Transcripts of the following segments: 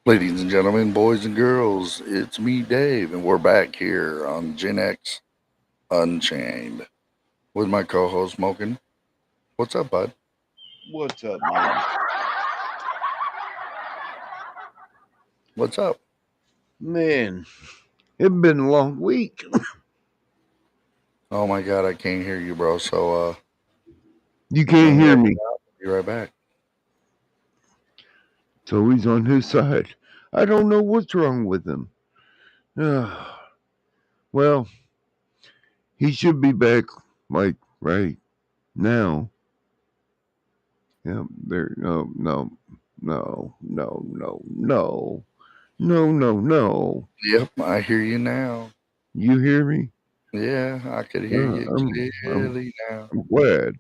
Ladies and gentlemen, boys and girls, it's me, Dave, and we're back here on Gen X Unchained with my co host, Moken. What's up, bud? What's up, man? What's up? Man, it's been a long week. Oh my god, I can't hear you, bro. So, You let can't me hear open me. it up. Be right back. So he's on his side. I don't know what's wrong with him. Well, he should be back, like, right now. Yeah, there. No, no, no, no, no, no, no, no, no. Yep, I hear you now. You hear me? Yeah, I could hear Uh, you I'm, I'm, clearly now. I'm glad,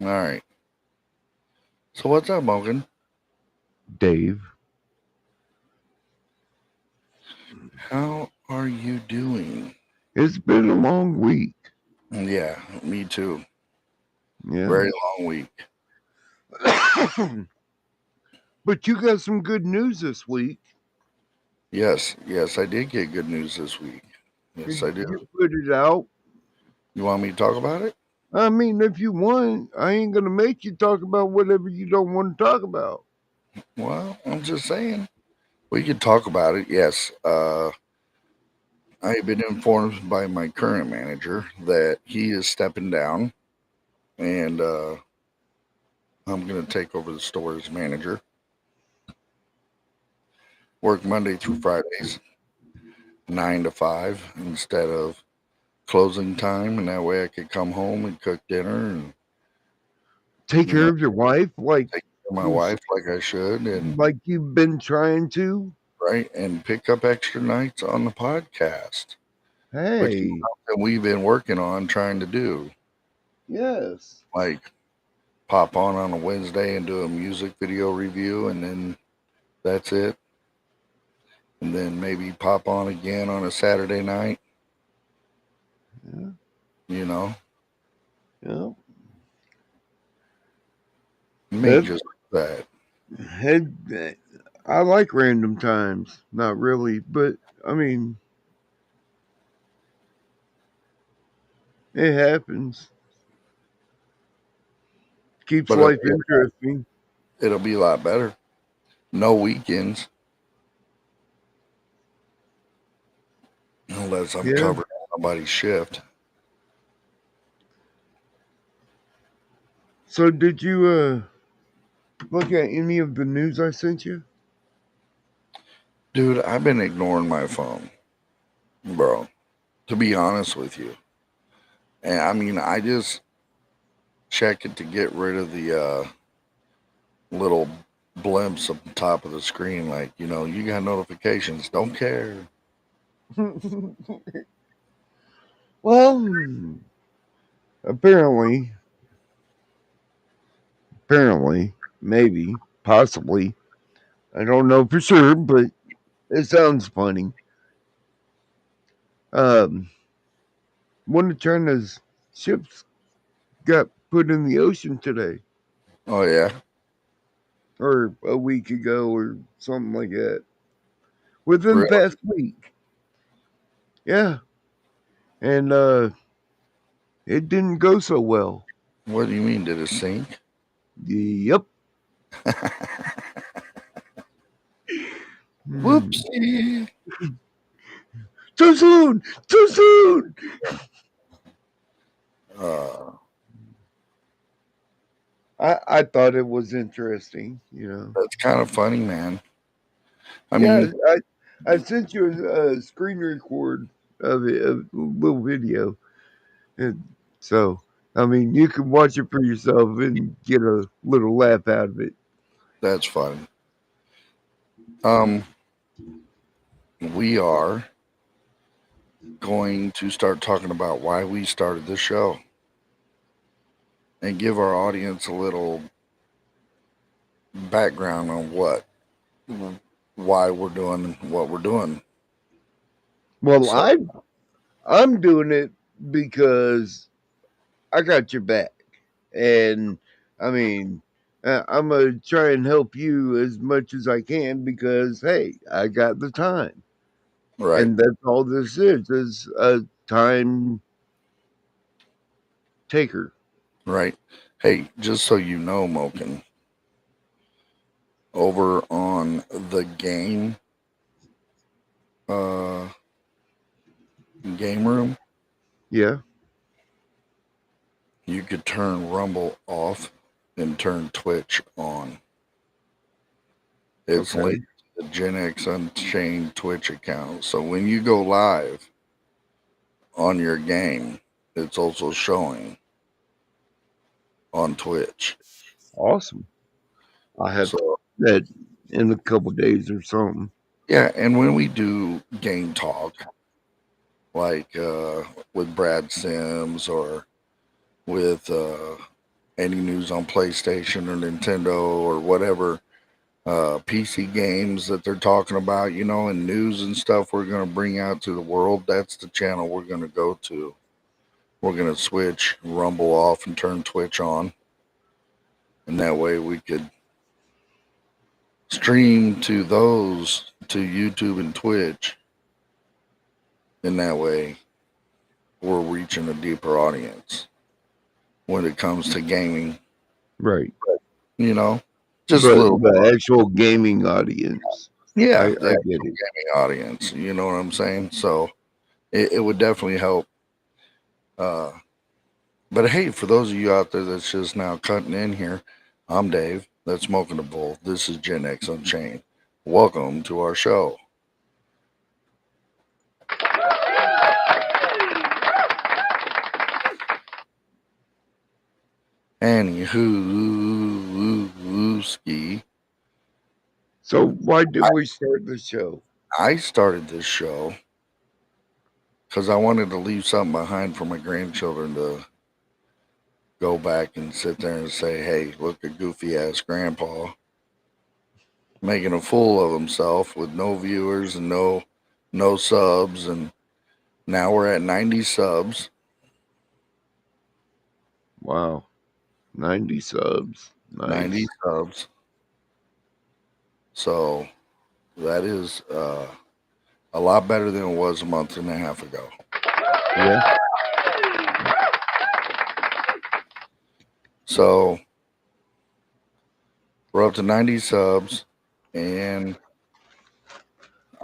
All right. So, what's up, Moken? Dave. How are you doing? It's been a long week. Yeah, me too. Yeah. Very long week. But you got some good news this week. Yes, I did get good news this week. Yes, I You do. put it out. You want me to talk about it? I mean, if you want, I ain't gonna make you talk about whatever you don't want to talk about. Well, I'm just saying. We could talk about it, yes. I've been informed by my current manager that he is stepping down and I'm going to take over the store as manager. Work Monday through Fridays, 9 to 5 instead of closing time. And that way I could come home and cook dinner and, Take you care know, of your wife take care of my wife like I should. And, like you've been trying to. right, and pick up extra nights on the podcast, which is Hey, something we've been working on trying to do. yes. Like, pop on a Wednesday and do a music video review, and then that's it. And then maybe pop on again on a Saturday night, Yeah, you know, yeah. me That, just like I like random times. Not really, but I mean, it happens. that. Keeps But life interesting. it'll be a lot better. No weekends unless I'm Yeah. covering somebody's shift. So did you look at any of the news I sent you? Dude, I've been ignoring my phone, bro, to be honest with you. And I mean, I just check it to get rid of the little blimps up the top of the screen. Like, you got notifications. Don't care. Well, apparently, maybe, possibly. I don't know for sure, but it sounds funny. Um, one of China's ships got put in the ocean today, Oh, yeah. or a week ago, or something like that. Within the Really? past week. Yeah. And it didn't go so well. What do you mean? Did it sink? Yep. Hmm. Whoopsie. Too soon! Too soon! Uh, I thought it was interesting, you know. that's kind of funny, man. I Yeah, mean, I sent you a screen record of it, a little video. And so, I mean, you can watch it for yourself and get a little laugh out of it. that's fun. Um, we are going to start talking about why we started this show and give our audience a little background on why we're doing what we're doing. Well, So, I'm doing it because I got your back. And I mean, I'm gonna try and help you as much as I can because hey, I got the time, Right, and that's all this is a time taker. right. Hey, just so you know, Moken, over on the uh, game room, Yeah. you could turn Rumble off and turn Twitch on. It's Okay. linked to the Gen X Unchained Twitch account. So when you go live on your game, it's also showing on Twitch. Awesome. I have to So do that in a couple days or something. yeah, and when we do game talk, like with Brad Sims or with any news on PlayStation or Nintendo or whatever PC games that they're talking about, and news and stuff we're going to bring out to the world, that's the channel we're going to go to. We're going to switch Rumble off and turn Twitch on. And that way we could stream to those to YouTube and Twitch. And that way we're reaching a deeper audience when it comes to gaming, Right. you know, just a But little more. the actual gaming audience, Yeah, I the get actual it. gaming audience, you know what I'm saying? So it would definitely help. Uh, but hey, for those of you out there that's just now cutting in here, I'm Dave. That's Smoking the Bull. This is Gen X Unchained. Welcome to our show. Anywho, ski. So why did we start the show? I started this show because I wanted to leave something behind for my grandchildren to go back and sit there and say, "Hey, look at goofy ass grandpa making a fool of himself with no viewers and no subs." And now we're at 90 subs. Wow. 90 subs. 90 Nice. subs. So that is a lot better than it was a month and a half ago. Yeah. So we're up to 90 subs, and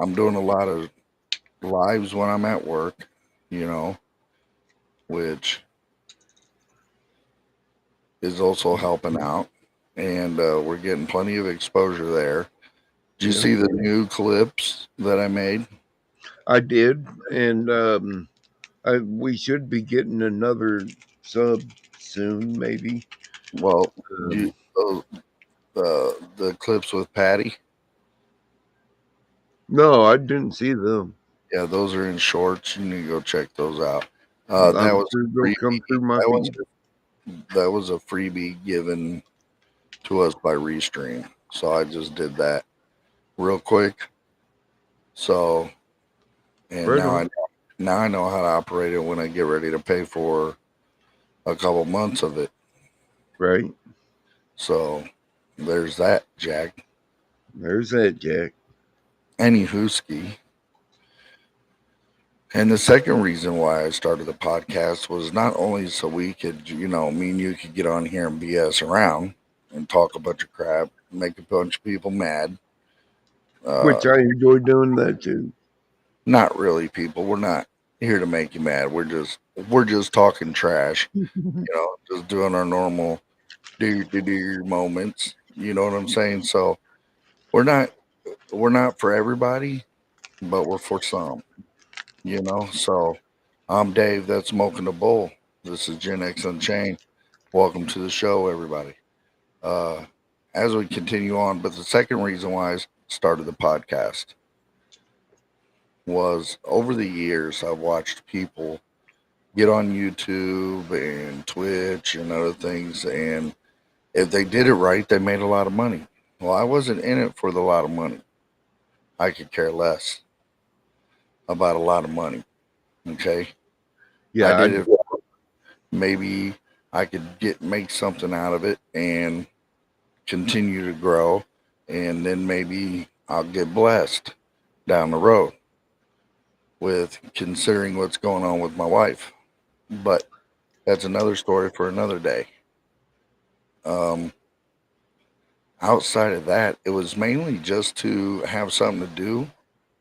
I'm doing a lot of lives when I'm at work, you know, which is also helping out. And we're getting plenty of exposure there. Did you Yeah. see the new clips that I made? I did. And we should be getting another sub soon, maybe. Well, Um, the clips with Patty. no, I didn't see them. Yeah, those are in shorts. You need to go check those out. That I'm was sure a they'll freebie. come through my That was feed. that was a freebie given to us by Restream. So I just did that real quick. So and Right on. now I know how to operate it when I get ready to pay for a couple months of it. Right. So there's that, Jack. There's that, Jack. Anywho, ski. And the second reason why I started the podcast was not only so we could, me and you could get on here and BS around and talk a bunch of crap, make a bunch of people mad. Which Uh, I enjoy doing that too. Not really, people. We're not here to make you mad. We're just talking trash, just doing our normal do moments. You know what I'm saying? So we're not we're not for everybody, but we're for some. So I'm Dave. That's Smoking the Bull. This is Gen X Unchained. Welcome to the show, everybody. Uh, as we continue on, but the second reason why I started the podcast was over the years I've watched people get on YouTube and Twitch and other things, and if they did it right, they made a lot of money. Well, I wasn't in it for the lot of money. I could care less about a lot of money. Okay, I Yeah, did it. Maybe I could make something out of it, and continue to grow, and then maybe I'll get blessed down the road with considering what's going on with my wife. But that's another story for another day. Um, Outside of that, it was mainly just to have something to do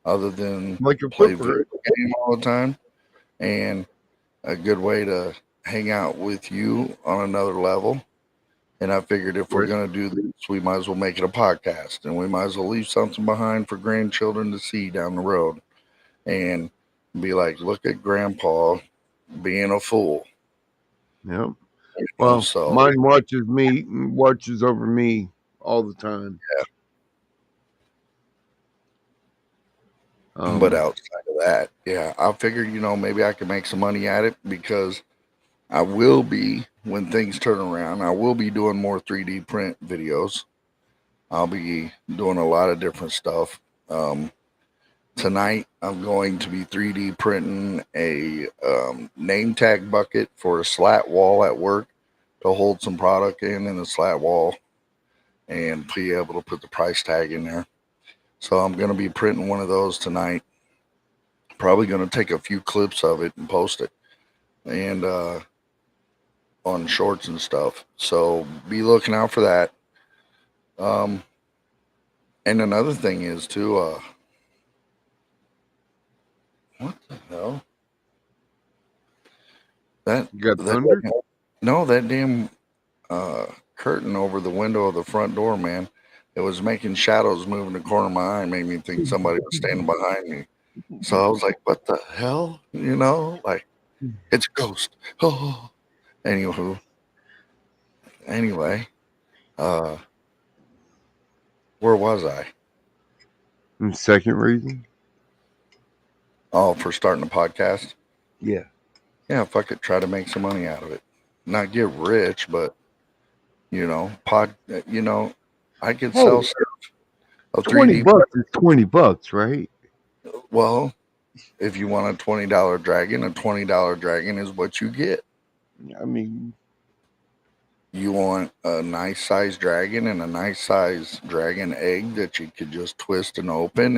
other than Like a play video footprint. game all the time, and a good way to hang out with you on another level. And I figured if we're Right. going to do this, we might as well make it a podcast, and we might as well leave something behind for grandchildren to see down the road and be like, look at grandpa being a fool. Yep. Oh, Well, so, mine watches over me all the time. but Um, outside of that, yeah, I figured, maybe I could make some money at it because I will be, when things turn around, I will be doing more 3D print videos. I'll be doing a lot of different stuff. Um, Tonight, I'm going to be 3D printing a name tag bucket for a slat wall at work to hold some product in the slat wall and be able to put the price tag in there. So I'm going to be printing one of those tonight. Probably going to take a few clips of it and post it and on shorts and stuff. So be looking out for that. Um, and another thing is too. What the hell? That you got that thunder. no, that damn curtain over the window of the front door, man. It was making shadows move in the corner of my eye, made me think somebody was standing behind me. So I was like, "What the hell?" Like it's a ghost. Oh, anywho, anyway, uh, where was I? And second reason, Oh, for starting a podcast. yeah. Yeah, fuck it. Try to make some money out of it. Not get rich, but pod. I could Hey, sell stuff of 20 3D. bucks is 20 bucks, right? Well, if you want a $20 dragon is what you get. I mean, You want a nice size dragon and a nice size dragon egg that you could just twist and open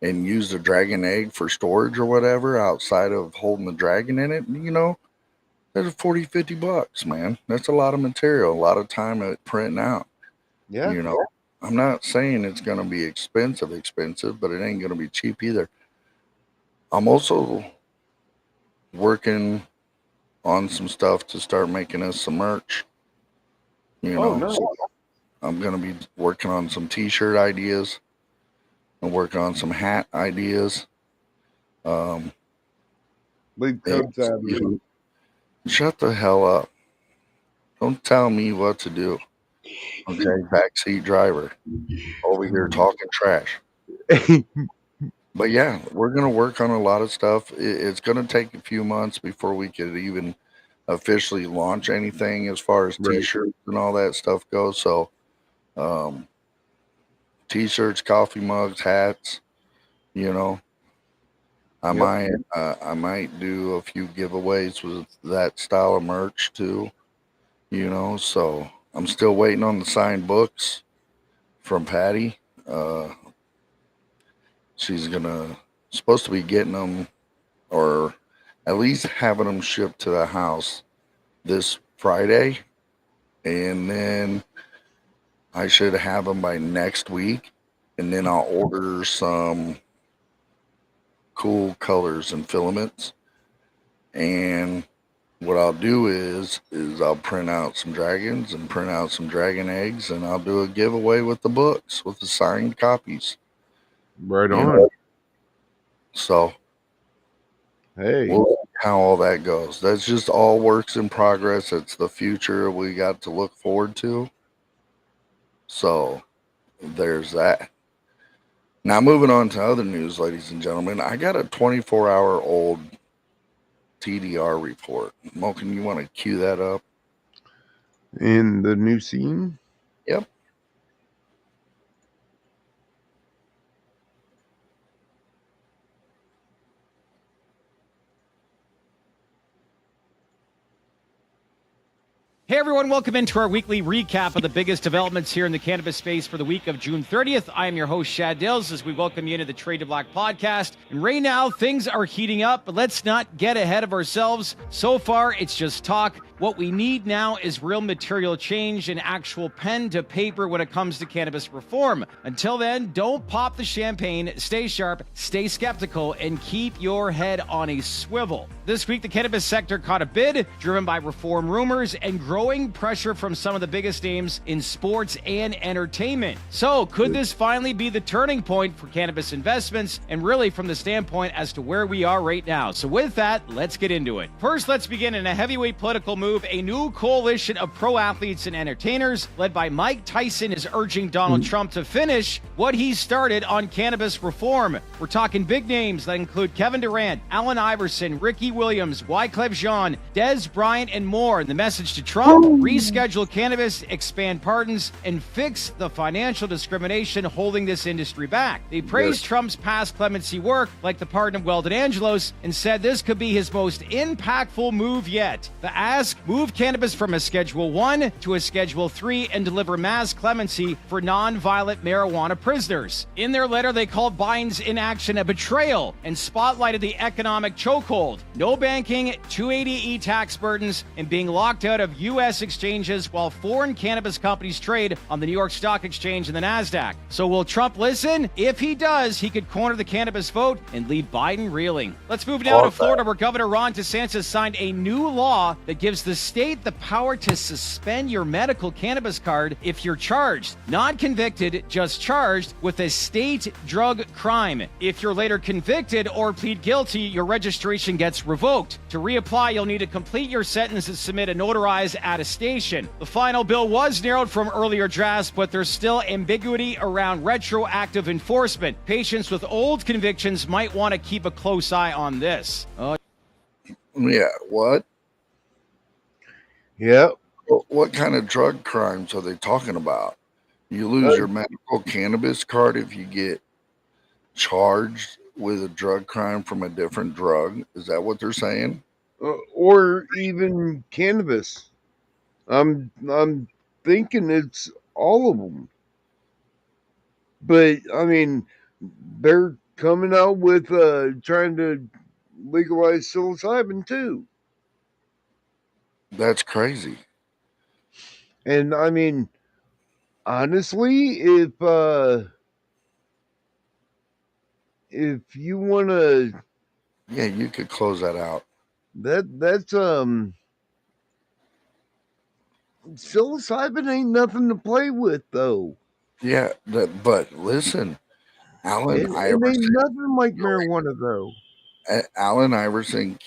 and use the dragon egg for storage or whatever outside of holding the dragon in it, that's 40, $50, man. That's a lot of material, a lot of time at printing out, yeah. you know. I'm not saying it's going to be expensive, but it ain't going to be cheap either. I'm also working on some stuff to start making us some merch, Oh, nice. So I'm going to be working on some t-shirt ideas and working on some hat ideas. Um, Leave and Cubs out of it. shut the hell up. Don't tell me what to do. Okay, backseat driver over here talking trash. But yeah, we're gonna work on a lot of stuff. It's gonna take a few months before we could even officially launch anything as far as Right. t-shirts and all that stuff goes. So, um, t-shirts, coffee mugs, hats. You know, Yep. I might do a few giveaways with that style of merch too. So I'm still waiting on the signed books from Patty. Uh, she's gonna supposed to be getting them or at least having them shipped to the house this Friday, and then I should have them by next week, and then I'll order some cool colors and filaments. And what I'll do is I'll print out some dragons and print out some dragon eggs, and I'll do a giveaway with the books with the signed copies. Right You on. know, so Hey. we'll see how all that goes. That's just all works in progress. It's the future we got to look forward to. So there's that. Now moving on to other news, ladies and gentlemen, I got a 24-hour-old TDR report. Moken, you want to cue that up? In the new scene, Yep. Hey everyone, welcome into our weekly recap of the biggest developments here in the cannabis space for the week of June 30th. I am your host, Shad Dills, as we welcome you into the Trade to Black podcast. And right now, things are heating up, but let's not get ahead of ourselves. So far, it's just talk. What we need now is real material change and actual pen to paper when it comes to cannabis reform. Until then, don't pop the champagne, stay sharp, stay skeptical, and keep your head on a swivel. This week, the cannabis sector caught a bid driven by reform rumors and growing pressure from some of the biggest names in sports and entertainment. So, could this finally be the turning point for cannabis investments, and really from the standpoint as to where we are right now? So with that, let's get into it. First, let's begin in a heavyweight political move. A new coalition of pro athletes and entertainers led by Mike Tyson is urging Donald Trump to finish what he started on cannabis reform. We're talking big names that include Kevin Durant, Allen Iverson, Ricky Williams, Wyclef Jean, Des Bryant, and more. And the message to Trump: reschedule cannabis, expand pardons, and fix the financial discrimination holding this industry back. They praised Trump's past clemency work, like the pardon of Weldon Angelos, and said this could be his most impactful move yet. The ask: move cannabis from a Schedule 1 to a Schedule 3 and deliver mass clemency for non-violent marijuana prisoners. In their letter, they called Biden's inaction a betrayal and spotlighted the economic chokehold. No banking, 280E tax burdens, and being locked out of U.S. exchanges while foreign cannabis companies trade on the New York Stock Exchange and the NASDAQ. So will Trump listen? If he does, he could corner the cannabis vote and leave Biden reeling. Let's move now to Florida, where Governor Ron DeSantis signed a new law that gives the state the power to suspend your medical cannabis card if you're charged, not convicted, just charged with a state drug crime. If you're later convicted or plead guilty, your registration gets revoked. To reapply, you'll need to complete your sentence and submit a notarized attestation. The final bill was narrowed from earlier drafts, but there's still ambiguity around retroactive enforcement. Patients with old convictions might want to keep a close eye on this. Yeah, what? Yeah. What kind of drug crimes are they talking about? You lose your medical cannabis card if you get charged with a drug crime from a different drug? Is that what they're saying? Or even cannabis. I'm thinking it's all of them. But I mean, they're coming out with trying to legalize psilocybin too. That's crazy. And I mean, honestly, if you want to, Yeah, you could close that out. that's psilocybin ain't nothing to play with though. Yeah, but listen, Allen It ain't Iverson, nothing like marijuana though. Allen Iverson,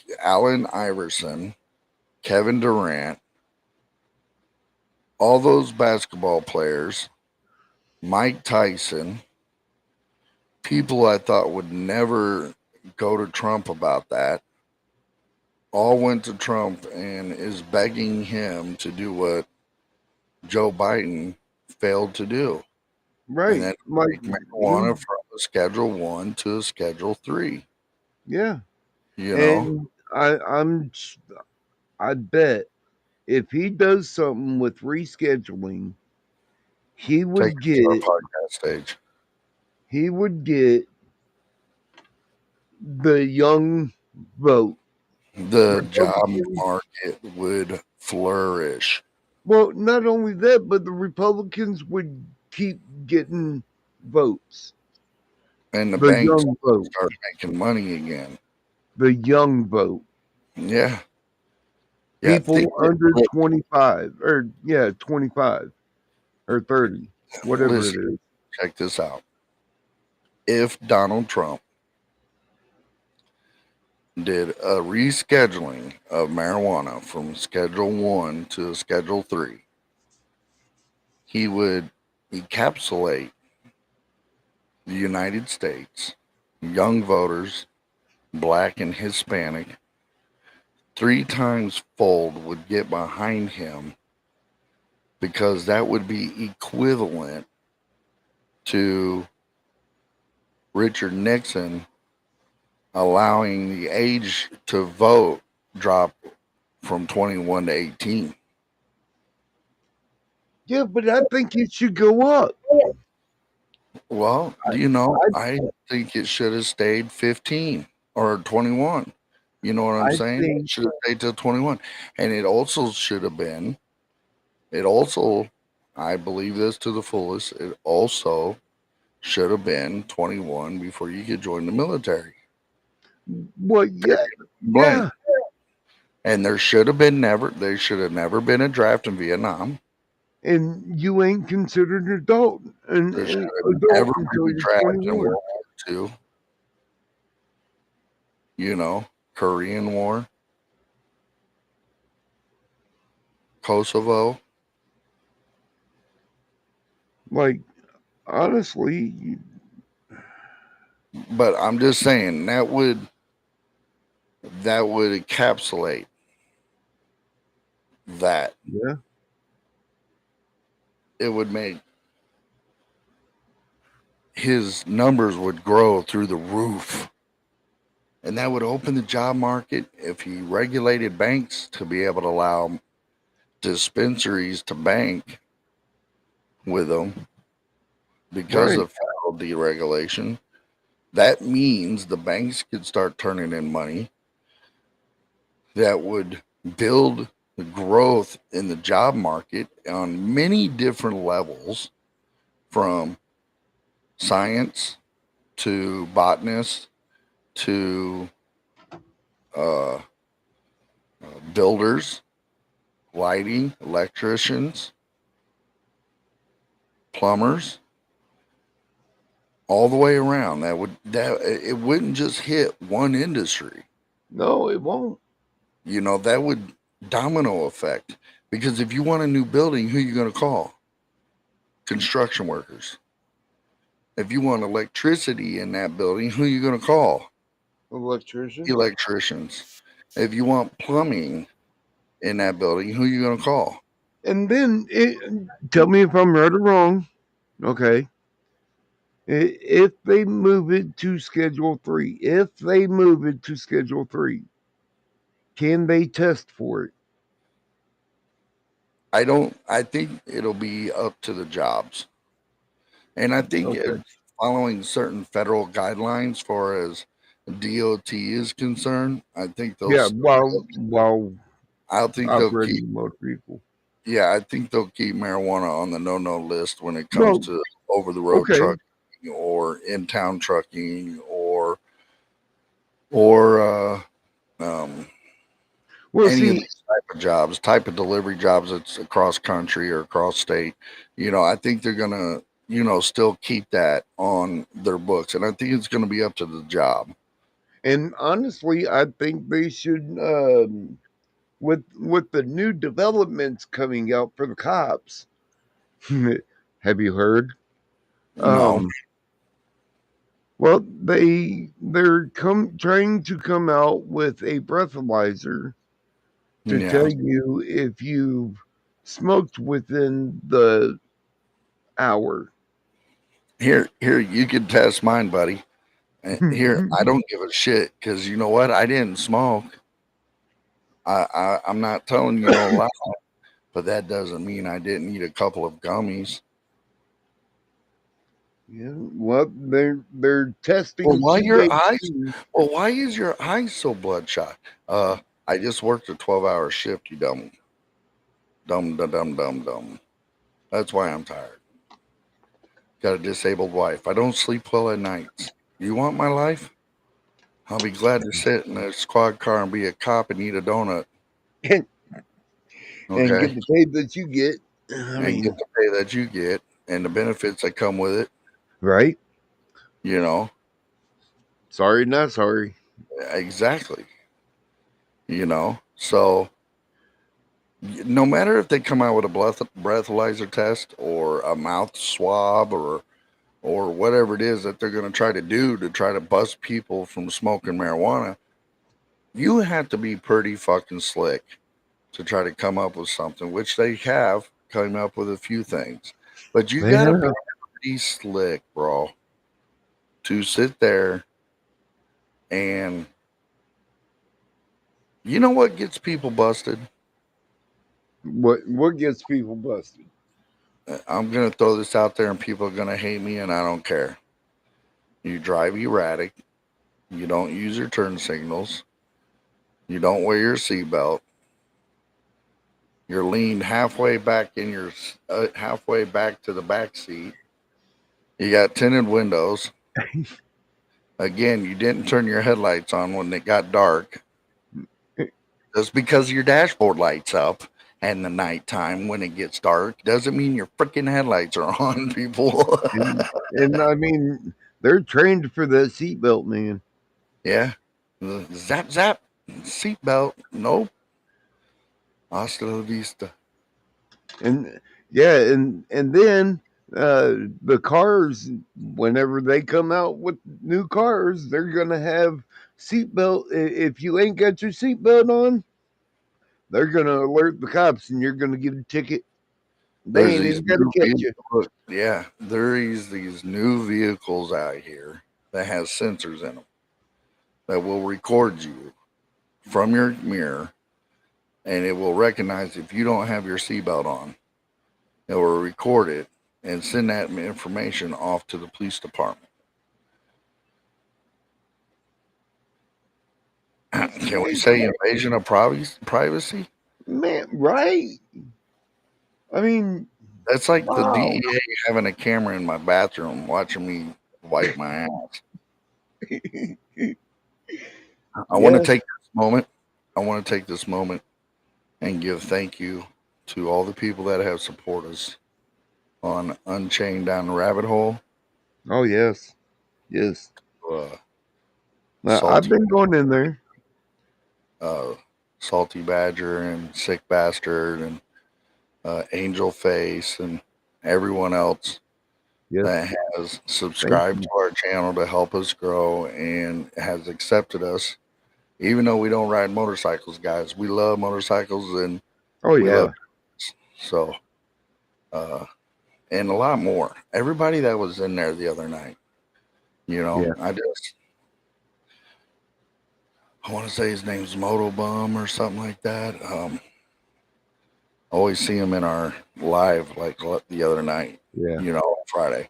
Kevin Durant, all those basketball players, Mike Tyson, people I thought would never go to Trump about that, all went to Trump and is begging him to do what Joe Biden failed to do. And Right. then Like, take marijuana from a Schedule 1 to a Schedule 3. yeah. You know, And I bet if he does something with rescheduling, he take would it to our get podcast stage. he would get the young vote. The job Republicans, market would flourish well, not only that, but the Republicans would keep getting votes. and the The banks young vote. start making money again. The young vote. Yeah. Yeah. People under 25 or 25 or 30, whatever it Listen, is. check this out. If Donald Trump did a rescheduling of marijuana from Schedule 1 to Schedule 3, he would encapsulate the United States, young voters, black and Hispanic, 3 times fold would get behind him, because that would be equivalent to Richard Nixon allowing the age to vote drop from 21 to 18. Yeah, but I think it should go up. Well, I think it should have stayed 15 or 21. You know what I'm I saying? It think, should have stayed till 21. And it also should have been, it also, I believe this to the fullest, it also should have been 21 before you could join the military. well, yeah, Blank. yeah, And there should have never been a draft in Vietnam. and you ain't considered an adult, There should an have adult never until been a you're draft in 21. World War II, Korean War, Kosovo. Like, honestly, But I'm just saying that would encapsulate that. yeah, It would make his numbers would grow through the roof. And that would open the job market if he regulated banks to be able to allow dispensaries to bank with them because right. of federal deregulation. That means the banks could start turning in money that would build the growth in the job market on many different levels, from science to botanists to uh, builders, lighting, electricians, plumbers, all the way around. That it wouldn't just hit one industry. No, it won't. That would domino effect, because if you want a new building, who you going to call? Construction workers. If you want electricity in that building, who you going to call? Electrician. Electricians. If you want plumbing in that building, who you going to call? And then, tell me if I'm right or wrong. Okay. If they move it to Schedule 3, can they test for it? I think it'll be up to the jobs. And I think Okay. following certain federal guidelines far as DOT is concerned, Yeah, while I think they'll keep, operating a motor vehicle. yeah, I think they'll keep marijuana on the no list when it comes Well, to over the road okay. trucking or in town trucking or um, Well, any of see, these type of delivery jobs that's across country or across state. I think they're gonna, still keep that on their books, and I think it's gonna be up to the job. and honestly, I think they should, with the new developments coming out for the cops. Have you heard? No, Um, well, they're trying to come out with a breathalyzer to yeah. tell you if you've smoked within the hour. Here, you can test mine, buddy. Here, I don't give a shit because you know what? I didn't smoke. I'm not telling you no lie, but that doesn't mean I didn't eat a couple of gummies. Yeah, well, they're Well, testing why your eyes? THC. Well, why is your eyes so bloodshot? I just worked a 12-hour shift. You dumb, dumb, dumb, dumb, dumb, dumb. That's why I'm tired. Got a disabled wife. I don't sleep well at nights. You want my life? I'll be glad to sit in a squad car and be a cop and eat a donut. and Okay, get the pay that you get. I and get mean, the pay that you get and the benefits that come with it. right? You know Sorry, not sorry. exactly. So no matter if they come out with a breathalyzer test or a mouth swab or whatever it is that they're going to try to do to try to bust people from smoking marijuana, you have to be pretty fucking slick to try to come up with something, which they have come up with a few things. But you They got to be have. pretty slick, bro, to sit there and you know what gets people busted? What gets people busted? I'm going to throw this out there and people are going to hate me and I don't care. You drive erratic. You don't use your turn signals. You don't wear your seatbelt. You're leaned halfway back in your halfway back to the back seat. You got tinted windows. Again, you didn't turn your headlights on when it got dark. Just because your dashboard lights up and the nighttime when it gets dark doesn't mean your freaking headlights are on, people. And I mean, they're trained for that seatbelt, man. Yeah. Zap, zap. Seatbelt. Nope. Hasta la vista. And yeah, and then the cars, whenever they come out with new cars, they're gonna have seatbelt. If you ain't got your seatbelt on, they're gonna alert the cops, and you're gonna get a ticket. They There's ain't these even got to new catch you. vehicles. Yeah. There's these new vehicles out here that has sensors in them that will record you from your mirror and it will recognize if you don't have your seatbelt on. It will record it and send that information off to the police department. Can we say invasion of privacy? Man, right? I mean, That's like the wow. DEA having a camera in my bathroom watching me wipe my ass. I want to Yes. take this moment. I want to take this moment and give thank you to all the people that have supported us on Unchained Down the Rabbit Hole. Oh, yes. Yes. Uh, I've Salty, been going in there. uh, Salty Badger and Sick Bastard and Angel Face and everyone else Yes. that has Thank subscribed you. to our channel to help us grow and has accepted us, even though we don't ride motorcycles, guys. We love motorcycles and Oh, we love yeah. so uh, and a lot more. Everybody that was in there the other night, Yeah. I want to say his name's Motobum or something like that. Always see him in our live like the other night, Yeah. Friday,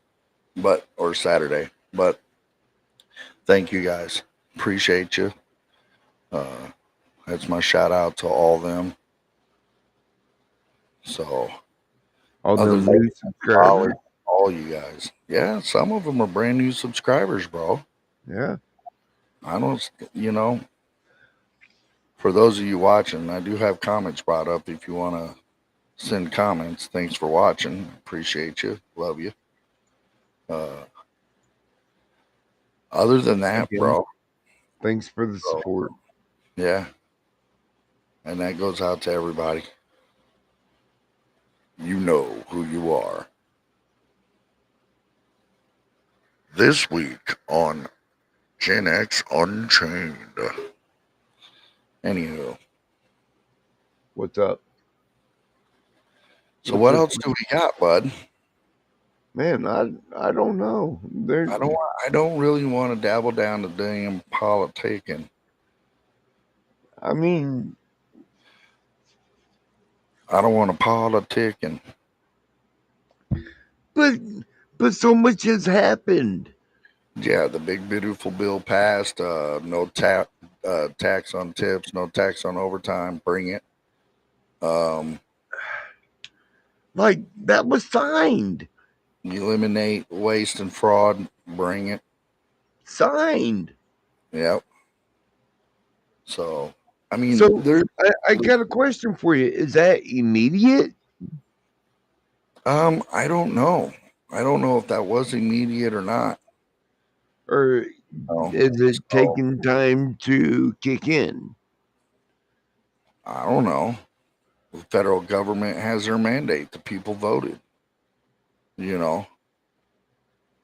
or Saturday. But thank you guys, appreciate you. Uh, that's my shout out to all them. So All other them than new Ollie, subscribers. all you guys, yeah, some of them are brand new subscribers, bro. Yeah. I don't, for those of you watching, I do have comments brought up if you want to send comments. Thanks for watching. Appreciate you. Love you. Uh, other than that, Again, bro, thanks for the bro, support. yeah, and that goes out to everybody. You know who you are. This week on Gen X Unchained. Anywho, What's up? so What's what up? else do we got, bud? Man, I don't know. There I don't really want to dabble down the damn politicking. I mean, I don't want to politicking. but so much has happened. Yeah, the big beautiful bill passed. No tax on tips, no tax on overtime. Bring it. Um, Like that was signed. Eliminate waste and fraud. Bring it. Signed. Yep. So, I mean, So I got a question for you. Is that immediate? I don't know. I don't know if that was immediate or not. Or No. is it So taking time to kick in? I don't know. The federal government has their mandate. The people voted. You know,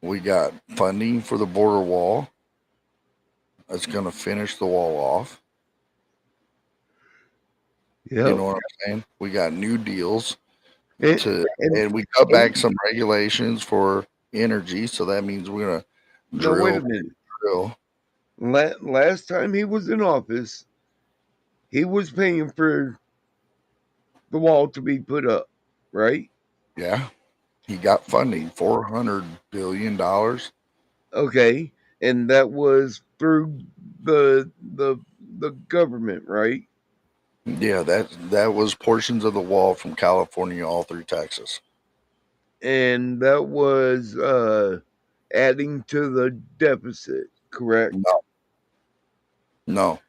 we got funding for the border wall. That's going to finish the wall off. You Yep. know what I'm saying? We got new deals And, and, and we cut back and some regulations for energy. So that means we're going to no, wait a drill, minute. drill. Last time he was in office, he was paying for the wall to be put up, right? Yeah. He got funding, $400 billion. Okay, and that was through the government, right? Yeah, that was portions of the wall from California all through Texas. And that was adding to the deficit, correct? No, no,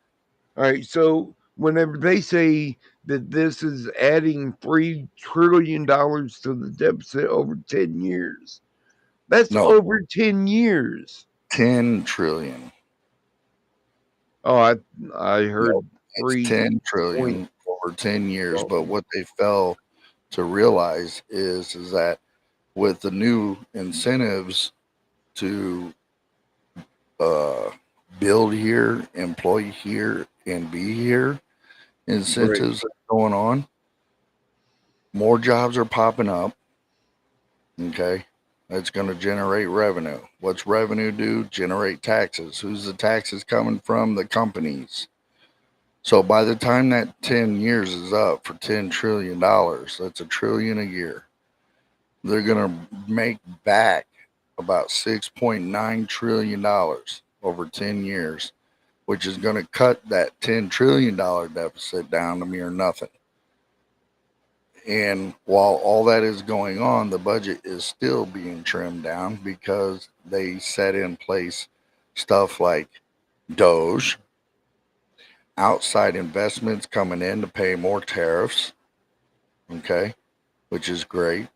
All right, so whenever they say that this is adding $3 trillion to the deficit over 10 years, that's no, over 10 years. 10 trillion. Oh, I No, heard it's 3 10 point trillion over 10 years. But something. what they fail to realize is that with the new incentives to uh, build here, employ here, and be here, Right. incentives going on, more jobs are popping up. Okay. That's going to generate revenue. What's revenue do? Generate taxes. Who's the taxes coming from? The companies. So by the time that 10 years is up for $10 trillion, that's a trillion a year. They're going to make back about $6.9 trillion over 10 years, which is going to cut that $10 trillion deficit down to mere nothing. And while all that is going on, the budget is still being trimmed down because they set in place stuff like Doge, outside investments coming in to pay more tariffs, okay, which is great.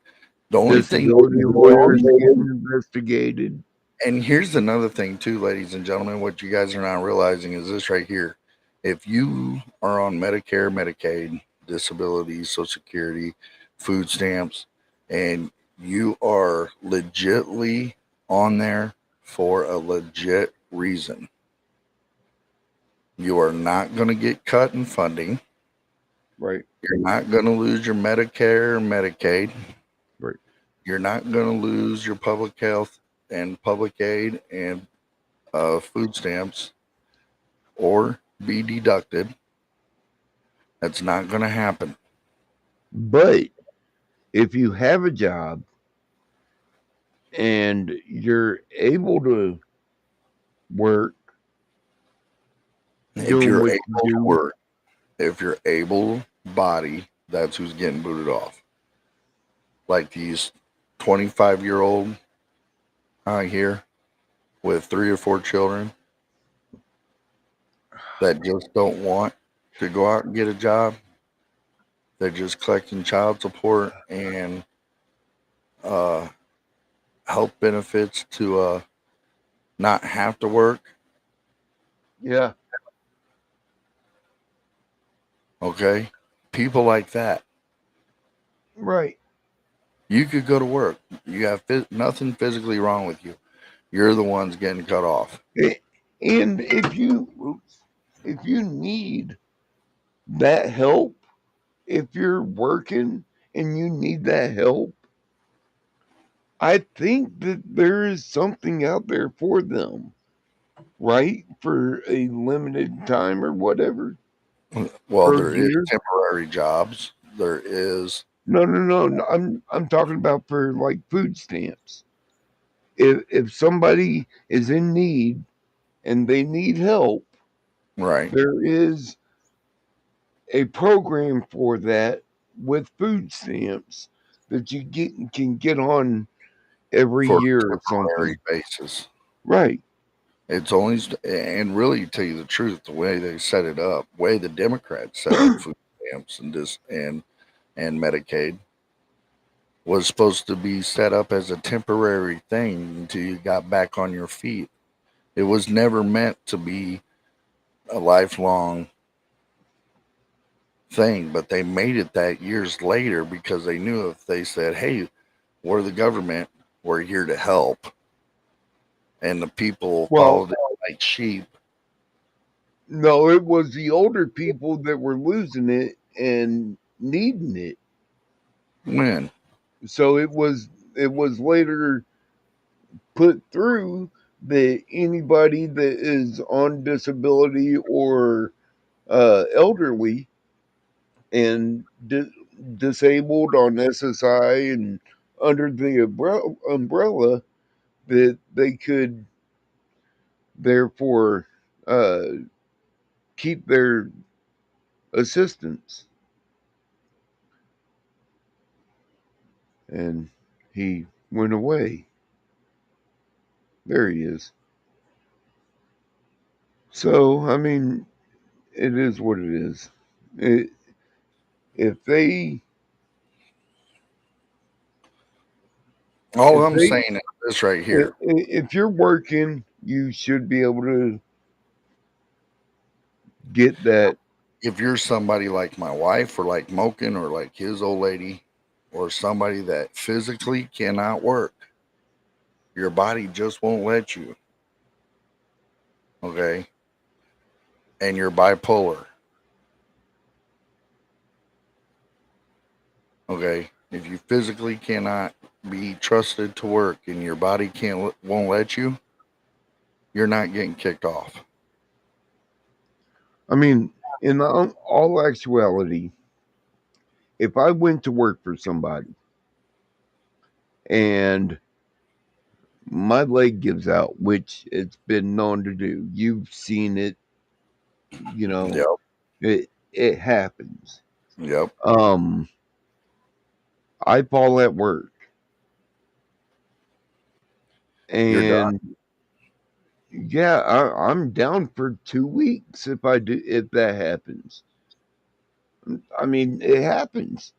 The only thing, Disability lawyers getting investigated. and here's another thing too, ladies and gentlemen, what you guys are not realizing is this right here. If you are on Medicare, Medicaid, disability, Social Security, food stamps, and you are legitly on there for a legit reason, you are not going to get cut in funding. Right. You're not going to lose your Medicare or Medicaid. Right. You're not going to lose your public health and public aid and food stamps or be deducted. That's not going to happen. But if you have a job and you're able to work If doing you're what you able to do, work, if you're able body, that's who's getting booted off. Like these 25-year-old out here with 3 or 4 children that just don't want to go out and get a job. They're just collecting child support and uh, health benefits to not have to work. yeah, Okay. People like that. right. You could go to work. You have nothing physically wrong with you. You're the ones getting cut off. And if you need that help, if you're working and you need that help, I think that there is something out there for them, right? For a limited time or whatever, Well, per there is year. temporary jobs. There is No. I'm talking about for like food stamps. If somebody is in need and they need help, right. there is a program for that with food stamps that you can get on every For year a or something. temporary basis. Right. It's only, and really, to tell you the truth, the way they set it up, way the Democrats set up food stamps and this and Medicaid was supposed to be set up as a temporary thing until you got back on your feet. It was never meant to be a lifelong thing, but they made it that years later because they knew if they said, "Hey, we're the government, we're here to help," and the people Well, followed it like sheep. no, it was the older people that were losing it and needing it. When So it was later put through that anybody that is on disability or elderly and disabled on SSI and under the umbrella that they could therefore uh, keep their assistance. And he went away. There he is. So, I mean, it is what it is. It, if they, All if I'm they, saying is this right here. if you're working, you should be able to get that. If you're somebody like my wife or like Moken or like his old lady or somebody that physically cannot work, your body just won't let you. Okay. And you're bipolar. Okay. If you physically cannot be trusted to work and your body won't let you, you're not getting kicked off. I mean, in all actuality, if I went to work for somebody and my leg gives out, which it's been known to do, you've seen it, you know, Yep. it happens. Yep. Um, I fall at work, You're done. and yeah, I'm down for 2 weeks if that happens. I mean, it happens.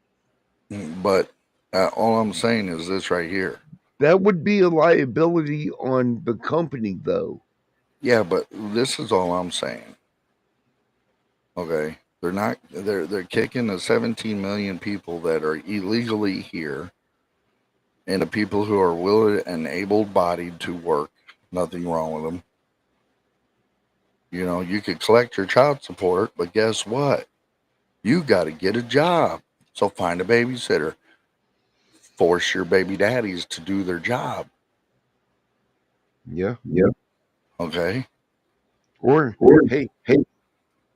But all I'm saying is this right here. That would be a liability on the company, though. Yeah, but this is all I'm saying. Okay. They're kicking the 17 million people that are illegally here and the people who are willing and able bodied to work. Nothing wrong with them. You know, you could collect your child support, but guess what? You got to get a job. So find a babysitter. Force your baby daddies to do their job. Yeah. Okay. Or hey,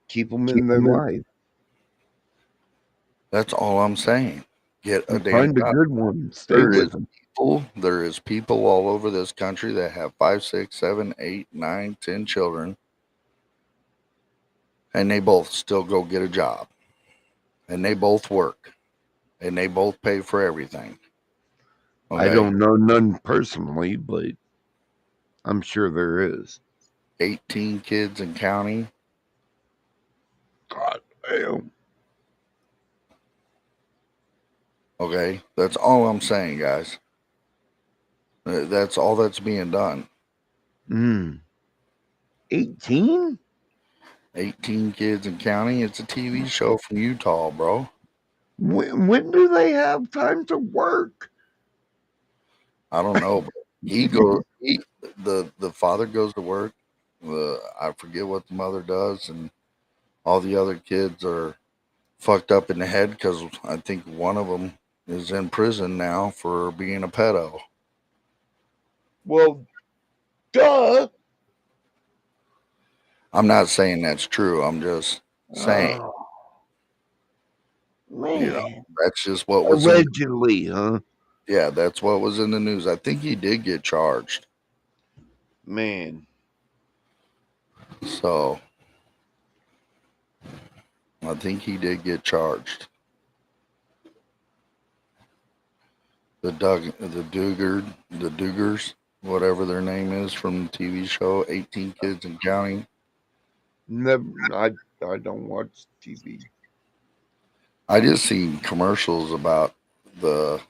keep them in their life. That's all I'm saying. Get a damn Find a job. good one. Stay There is with them. there is people all over this country that have 5, 6, 7, 8, 9, 10 children, and they both still go get a job, and they both work, and they both pay for everything. I Okay. don't know none personally, but I'm sure there is. 18 kids and counting. God damn. Okay. That's all I'm saying, guys. That's all that's being done. 18? 18 kids and counting. It's a TV show from Utah, bro. When do they have time to work? I don't know, but the father goes to work. I forget what the mother does, and all the other kids are fucked up in the head because I think one of them is in prison now for being a pedo. Well, duh. I'm not saying that's true. I'm just saying, Oh, you know, man. that's just what was in. Allegedly, huh? Yeah, that's what was in the news. I think he did get charged. Man. So I think he did get charged. The Dugars, whatever their name is from the TV show, 18 Kids and Counting. Never. I don't watch TV. I just seen commercials about the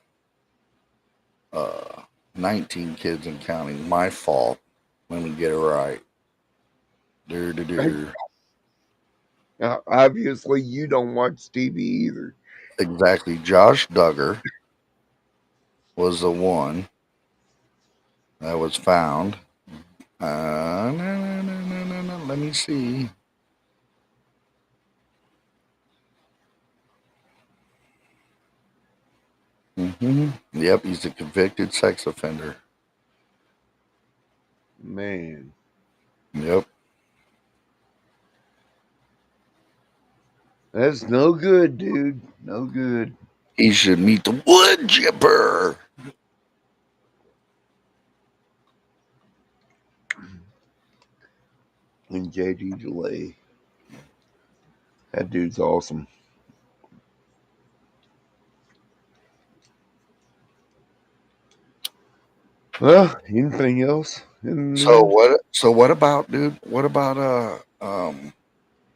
19 Kids and Counting. My fault. Let me get it right. Dur, dur, dur. Obviously, you don't watch TV either. Exactly. Josh Duggar was the one that was found. No, no, no, no, no, no. Let me see. Yep, he's a convicted sex offender. Man. Yep. That's no good, dude. No good. He should meet the wood chipper. And JD Delay. That dude's awesome. Well, anything else in the So news? what? So what about, dude? What about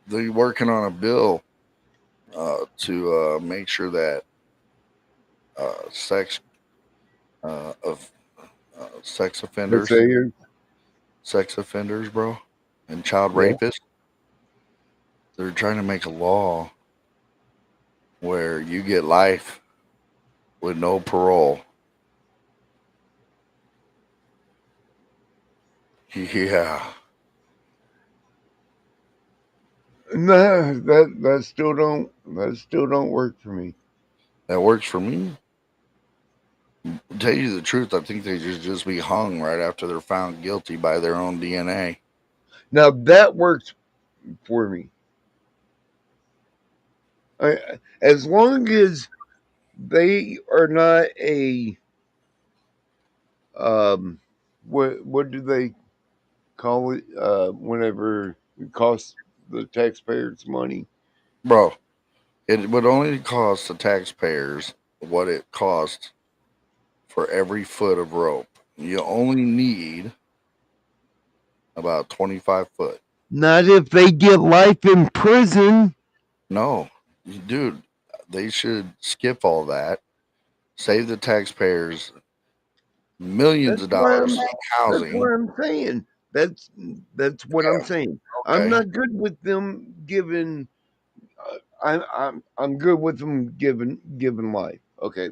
they working on a bill to make sure that sex of sex Let's offenders, say bro, and child yeah. rapists, they're trying to make a law where you get life with no parole. Yeah, Nah, that still don't work for me. that works for me. To tell you the truth, I think they should just be hung right after they're found guilty by their own DNA. Now that works for me. As long as they are not a um, what do they call it? Whenever it costs the taxpayers money. Bro, it would only cost the taxpayers what it costs for every foot of rope. You only need about 25 foot. Not if they get life in prison. No, dude, they should skip all that, save the taxpayers millions That's of why dollars I'm. in That's housing. what I'm saying. That's that's what I'm saying. I'm Okay. not good with them giving. I'm good with them giving life. Okay,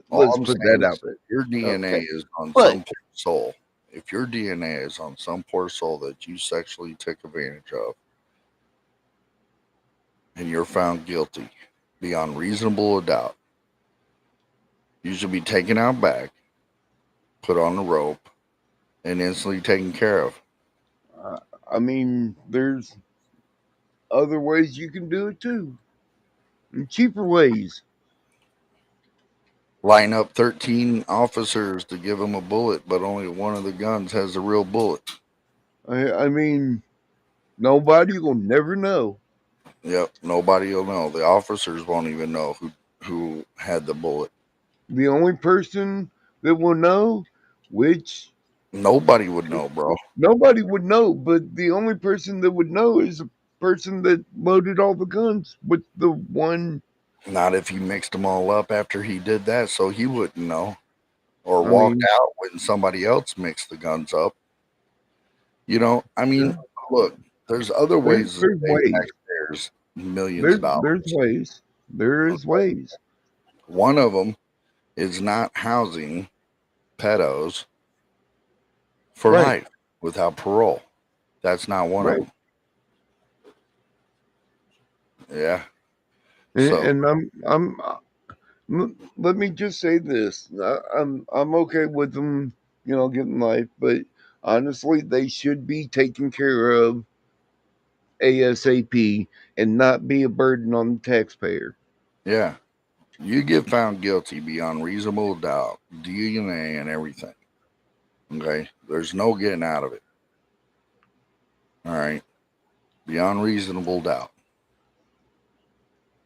All let's I'm put that saying out is there. your DNA Okay, is on but some poor soul. If your DNA is on some poor soul that you sexually took advantage of and you're found guilty beyond reasonable doubt, you should be taken out back, put on the rope, and instantly taken care of. uh, I mean, there's other ways you can do it too, and cheaper ways. Line up 13 officers to give them a bullet, but only one of the guns has the real bullet. I mean, nobody will never know. Yep, nobody will know. The officers won't even know who had the bullet. The only person that will know, which Nobody would know, bro. nobody would know, but the only person that would know is the person that loaded all the guns with the one. Not if he mixed them all up after he did that, so he wouldn't know. Or I walked mean, out when somebody else mixed the guns up. I yeah, mean, look, there's other ways to there's save ways. taxpayers millions of There's dollars. ways. There is ways. One of them is not housing pedos for Right. life without parole. That's not one of Right. them. Yeah. And, So, and let me just say this. I'm okay with them, getting life, but honestly, they should be taken care of ASAP and not be a burden on the taxpayer. yeah, you get found guilty beyond reasonable doubt, DNA and everything. Okay. There's no getting out of it. All right. Beyond reasonable doubt.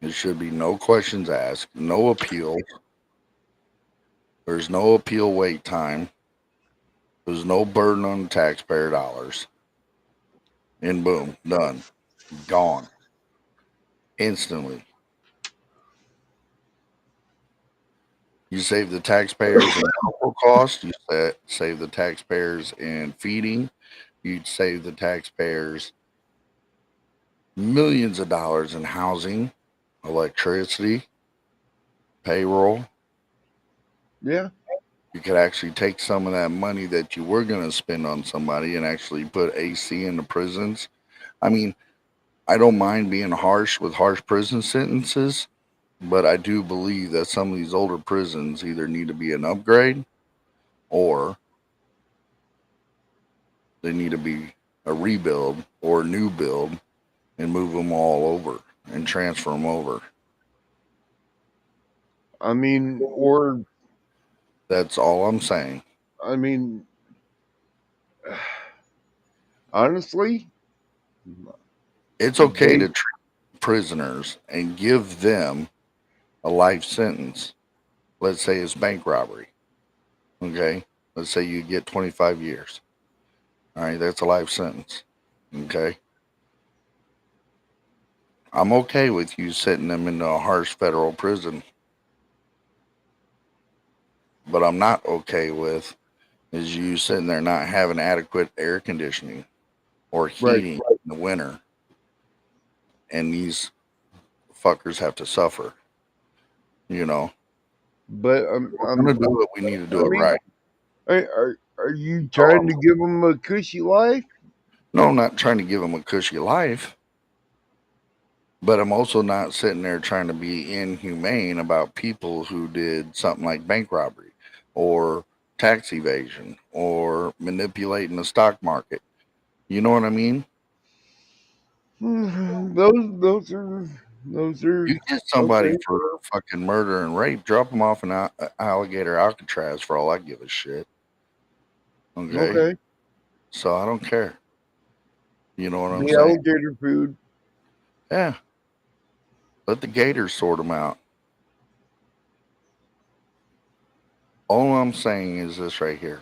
There should be no questions asked, no appeals. There's no appeal wait time. There's no burden on the taxpayer dollars. And boom, done. Gone. Instantly. You save the taxpayers in medical costs. You save the taxpayers in feeding. You'd save the taxpayers millions of dollars in housing, electricity, payroll. Yeah. You could actually take some of that money that you were going to spend on somebody and actually put AC in the prisons. I mean, I don't mind being harsh with harsh prison sentences, but I do believe that some of these older prisons either need to be an upgrade or they need to be a rebuild or a new build and move them all over and transfer them over. I mean, or That's all I'm saying. I mean, honestly, It's okay they to treat prisoners and give them a life sentence. Let's say it's bank robbery. Okay. Let's say you get 25 years. All right. That's a life sentence. Okay. I'm okay with you sitting them in a harsh federal prison. But I'm not okay with is you sitting there not having adequate air conditioning or right, heating in the winter, and these fuckers have to suffer. You know, but if we're gonna do it, we need to do I it mean, right. are you So trying to give them a cushy life? no, I'm not trying to give them a cushy life, but I'm also not sitting there trying to be inhumane about people who did something like bank robbery or tax evasion or manipulating the stock market. You know what I mean? Those You are get somebody okay. for fucking murder and rape, drop them off in alligator Alcatraz for all I give a shit. Okay, Okay, so I don't care. You know what I'm the saying? alligator food. Yeah, let the gators sort them out. All I'm saying is this right here: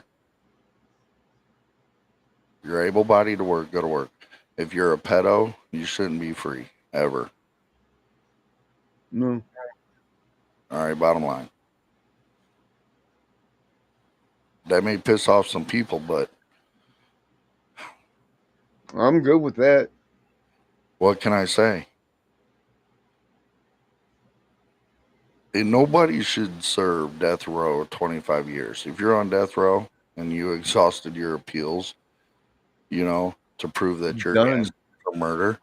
you're able-bodied to work, go to work. If you're a pedo, you shouldn't be free ever. No, All right, bottom line. That may piss off some people, but I'm good with that. what can I say? And nobody should serve death row 25 years. If you're on death row and you exhausted your appeals, to prove that you're Done. innocent of murder,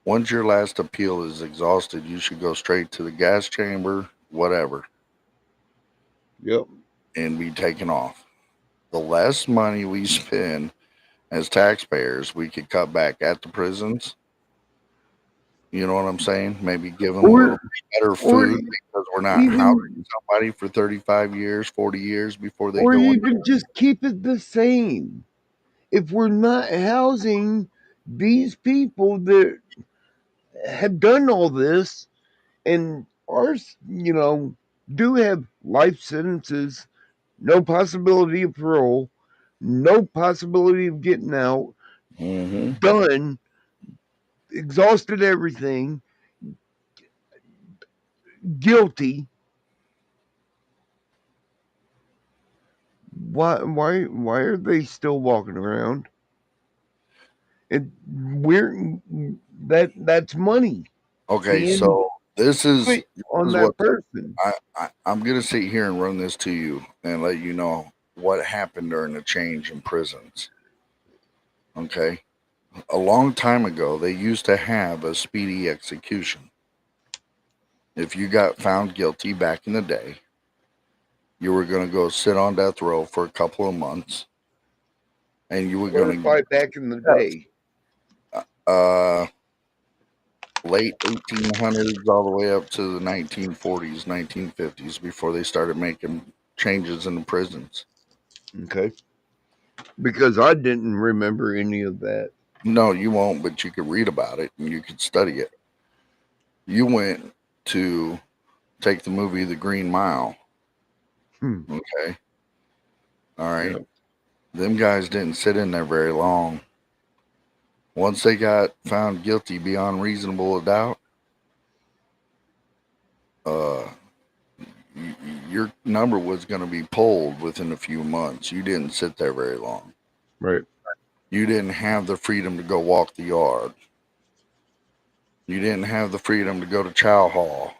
once your last appeal is exhausted, you should go straight to the gas chamber, whatever, Yep. and be taken off. The less money we spend as taxpayers, we could cut back at the prisons. You know what I'm saying? Maybe give them a Or little better or food because we're not housing even somebody for 35 years, 40 years before they or go in. even just keep it the same. If we're not housing these people that have done all this and do have life sentences, no possibility of parole, no possibility of getting out, Hmm. done, exhausted everything, guilty. Why are they still walking around? And we're that's money Okay, being so this is put this on is that what person. I'm gonna sit here and run this to you and let you know what happened during the change in prisons. Okay, a long time ago, they used to have a speedy execution. If you got found guilty back in the day, you were gonna go sit on death row for a couple of months, and you were gonna Clarify back in the day. uh late 1800s all the way up to the 1940s, 1950s before they started making changes in the prisons. Okay. Because I didn't remember any of that. No, you won't, but you could read about it and you could study it. You went to take the movie The Green Mile. Hmm. Okay. All right. Yeah. Them guys didn't sit in there very long. Once they got found guilty beyond reasonable doubt, uh, your number was going to be pulled within a few months. You didn't sit there very long. Right. You didn't have the freedom to go walk the yard. You didn't have the freedom to go to chow hall.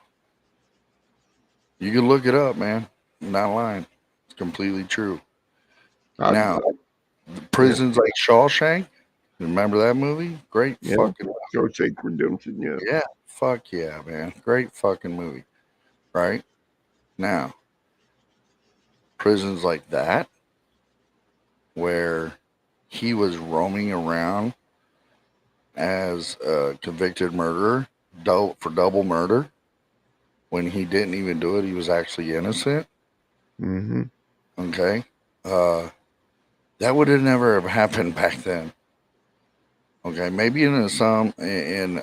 You can look it up, man. I'm not lying. It's completely true. I, Now, yeah. prisons like Shawshank, remember that movie? Great Yeah. fucking Shawshank Redemption. Yeah. yeah. Fuck yeah, man. Great fucking movie. Right? Now, prisons like that, where he was roaming around as a convicted murderer for double murder. when he didn't even do it. He was actually innocent. Mm-hmm. Okay. Uh, that would have never have happened back then. Okay. Maybe in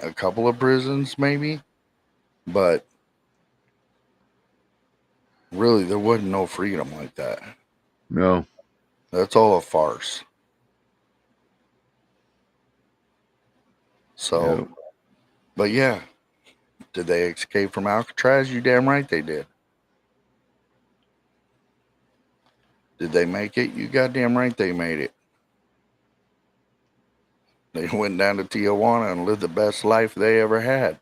a couple of prisons, maybe, but really there wasn't no freedom like that. No. That's all a farce. So, Yep. but yeah, did they escape from Alcatraz? You damn right they did. Did they make it? You goddamn right they made it. They went down to Tijuana and lived the best life they ever had.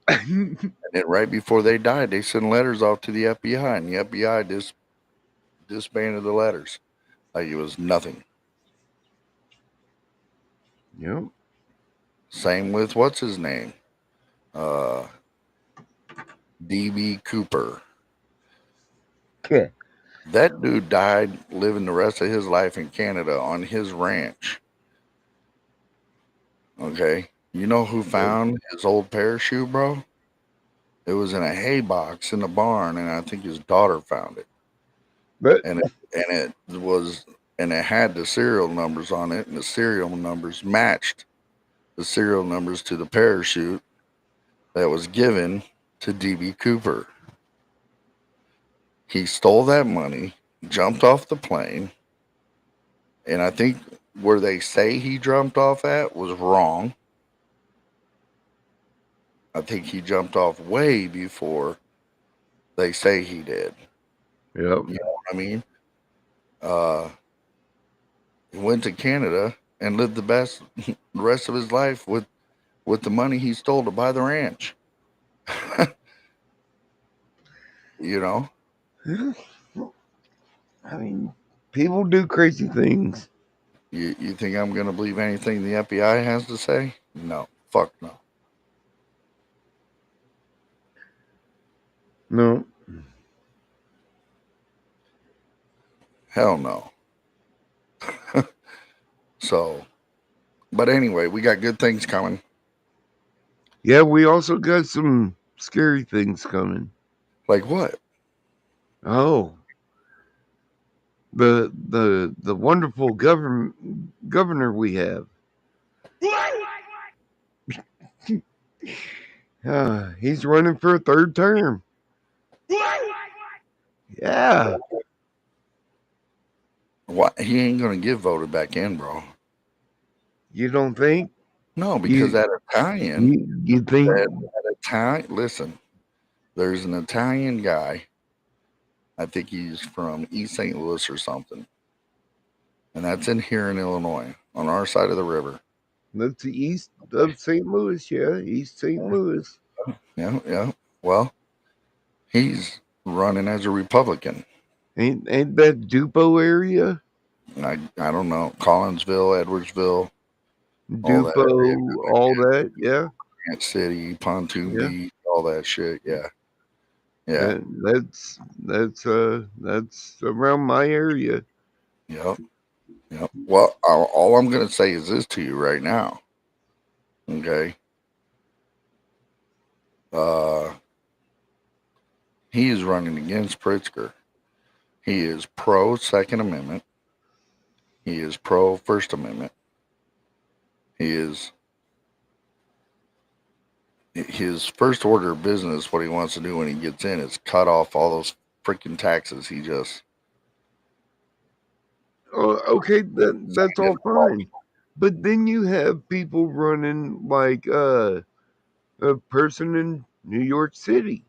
And then right before they died, they sent letters off to the FBI, and the FBI disbanded the letters like it was nothing. Yep. Same with what's his name, uh, DB Cooper. Yeah. That dude died living the rest of his life in Canada on his ranch. Okay, you know who found his old parachute, bro? It was in a hay box in the barn, and I think his daughter found it. But And it had the serial numbers on it, and the serial numbers matched the serial numbers to the parachute that was given to DB Cooper. He stole that money, jumped off the plane, and I think where they say he jumped off at was wrong. I think he jumped off way before they say he did. yep. You know what I mean? Uh, he went to Canada and lived the best the rest of his life with the money he stole to buy the ranch. You know, I mean, people do crazy things. you think I'm going to believe anything the FBI has to say? No, fuck no. No. Hell no. So, but anyway, we got good things coming. Yeah, we also got some scary things coming. Like what? Oh, the wonderful governor we have. He's running for a third term. Yeah, What? He ain't going to get voted back in, bro. you don't think? No, because You that Italian, you think? that Italian, listen, there's an Italian guy. I think he's from East St. Louis or something. And that's in here in Illinois on our side of the river. That's the east of St. Louis. Yeah, East St. Louis. Yeah, yeah. Well, he's running as a Republican. Ain't that Dupo area? I don't know. Collinsville, Edwardsville, all that area. Dupo, all that. Yeah, Grant City, Pontoon yeah. Beach, all that shit. Yeah. Yeah. That's around my area. Yep. Yep. Well, all I'm going to say is this to you right now. Okay. Uh, he is running against Pritzker. He is pro Second Amendment. He is pro First Amendment. He is his first order of business. What he wants to do when he gets in is cut off all those freaking taxes. He just Oh, okay, that's all fine. But then you have people running like a person in New York City.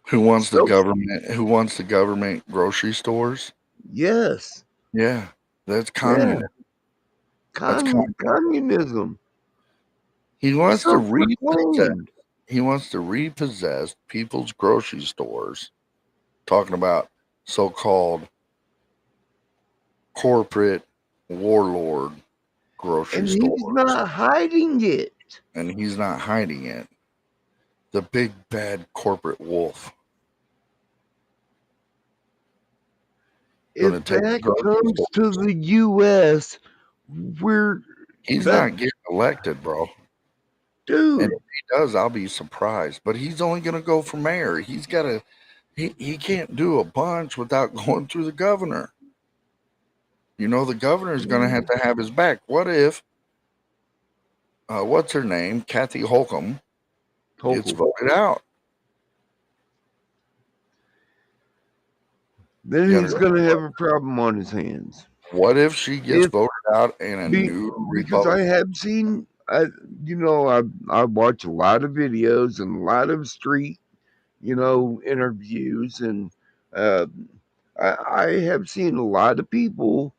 who wants the So government? Who wants the government grocery stores? yes, Yeah, that's yeah, communism. That's communism. communism, He wants to repossess. self-proclaimed. He wants to repossess people's grocery stores. Talking about so-called corporate warlord grocery And he's stores, not hiding it. and he's not hiding it. The big bad corporate wolf going If to take the that grocery comes store. to the U.S., we're He's that not getting elected, bro. And dude. if he does, I'll be surprised. But he's only going to go for mayor. He's got to. He can't do a bunch without going through the governor. The governor's going to have his back. What if, what's her name, Kathy Holcomb, gets Hopefully. voted out? Then You he's understand? going to have a problem on his hands. What if she gets If voted out and a be, new because I Republican? have seen, I watch a lot of videos and a lot of street, interviews, and uh, I have seen a lot of people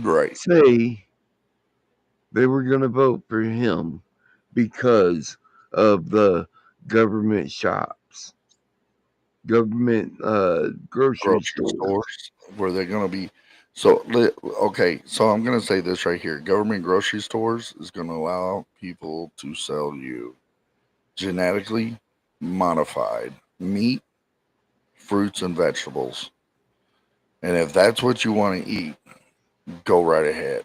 Great. say they were going to vote for him because of the government shops, government grocery Grocery stores. stores where they're going to be. Okay, so I'm going to say this right here. Government grocery stores is going to allow people to sell you genetically modified meat, fruits, and vegetables. And if that's what you want to eat, go right ahead.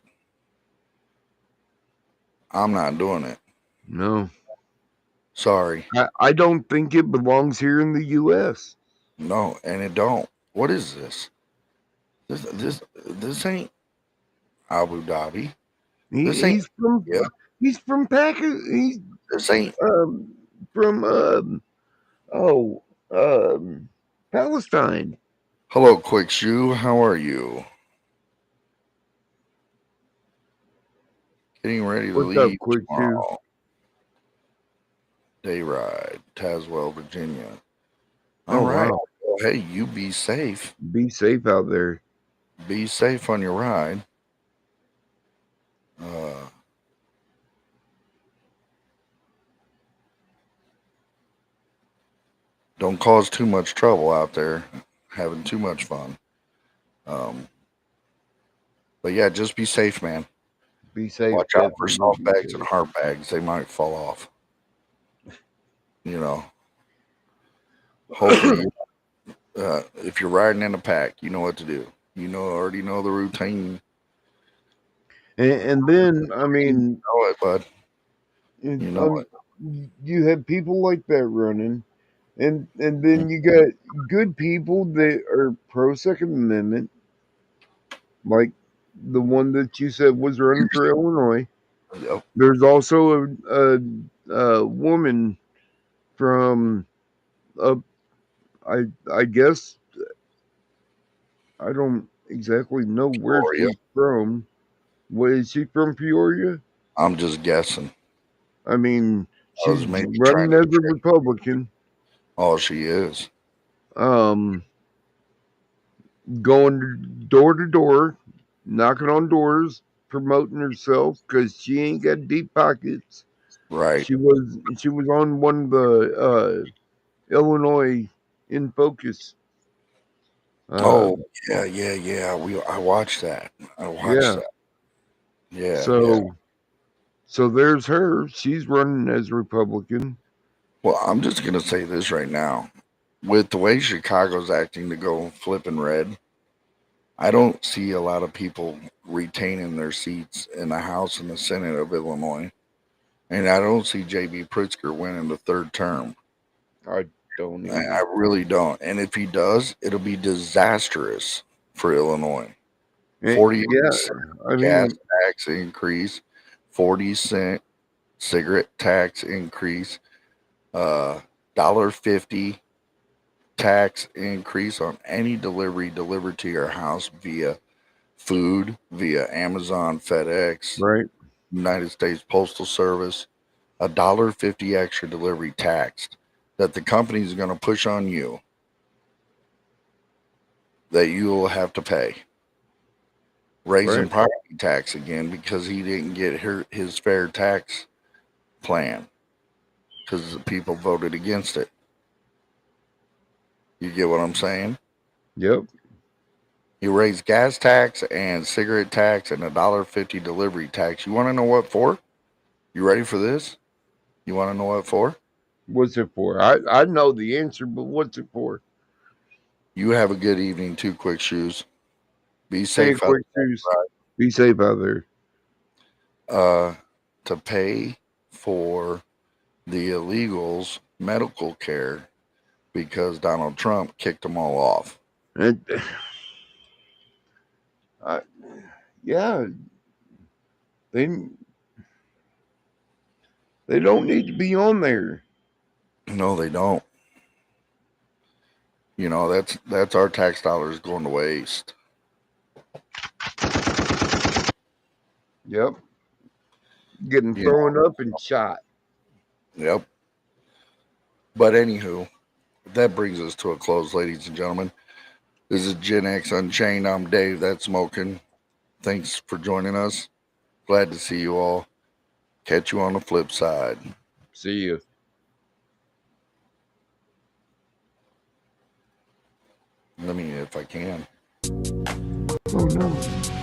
I'm not doing it. No, Sorry. I don't think it belongs here in the U.S. No, and it don't. What is this? This ain't Abu Dhabi. This ain't He's from yeah. Pakistan. He's This ain't um, from oh um, Palestine. Hello, Quick Shoe. How are you? Getting ready to What's up, leave Quick Shoe? tomorrow. Day ride, Tazewell, Virginia. All Oh right. wow, Well, hey, you be safe. be safe out there. Be safe on your ride. Uh, don't cause too much trouble out there, having too much fun. Um, but yeah, just be safe, man. Be safe, Watch out for definitely soft be bags and safe. hard bags; they might fall off. You know. Hopefully, if you're riding in a pack, you know what to do. Already know the routine. And then I You mean, know it, bud. it, You know it. you have people like that running, and then you got good people that are pro Second Amendment, like the one that you said was running for Illinois. Yep. There's also a woman from I guess I don't exactly know where Gloria. she's from. What is she from, Peoria? I'm just guessing. I mean, I was she's maybe trying running to as a trick. Republican. Oh, she is. Um, going door to door, knocking on doors, promoting herself because she ain't got deep pockets. Right. She was on one of the Illinois in focus. Uh, Oh, yeah, yeah, yeah. I watched that. I watched yeah. that. Yeah, yeah. So there's her. She's running as Republican. Well, I'm just gonna say this right now. With the way Chicago's acting to go flipping red, I don't see a lot of people retaining their seats in the House and the Senate of Illinois. And I don't see J.B. Pritzker winning the third term. I don't I either. really don't. And if he does, it'll be disastrous for Illinois. Yeah, 40 cent I gas mean, tax increase, 40-cent cigarette tax increase, $1.50 tax increase on any delivery delivered to your house via food, via Amazon, FedEx, right? United States Postal Service, $1.50 extra delivery tax that the company is going to push on you that you will have to pay. Right. Raising property tax again because he didn't get his fair tax plan because the people voted against it. You get what I'm saying? Yep. He raised gas tax and cigarette tax and $1.50 delivery tax. You want to know what for? You ready for this? You want to know what for? What's it for? I know the answer, but what's it for? You have a good evening too, Quick Shoes. Be Hey, safe out quick shoes. Be safe out there. there. To pay for the illegals medical care because Donald Trump kicked them all off. And, yeah, they don't need to be on there. No, they don't. You know, that's our tax dollars going to waste. Yep. Getting You thrown up and shot. Yep. But anywho, that brings us to a close, ladies and gentlemen. This is Gen X Unchained. I'm Dave, that's smoking. Thanks for joining us. Glad to see you all. Catch you on the flip side. See you. Let me, if I can. Oh no.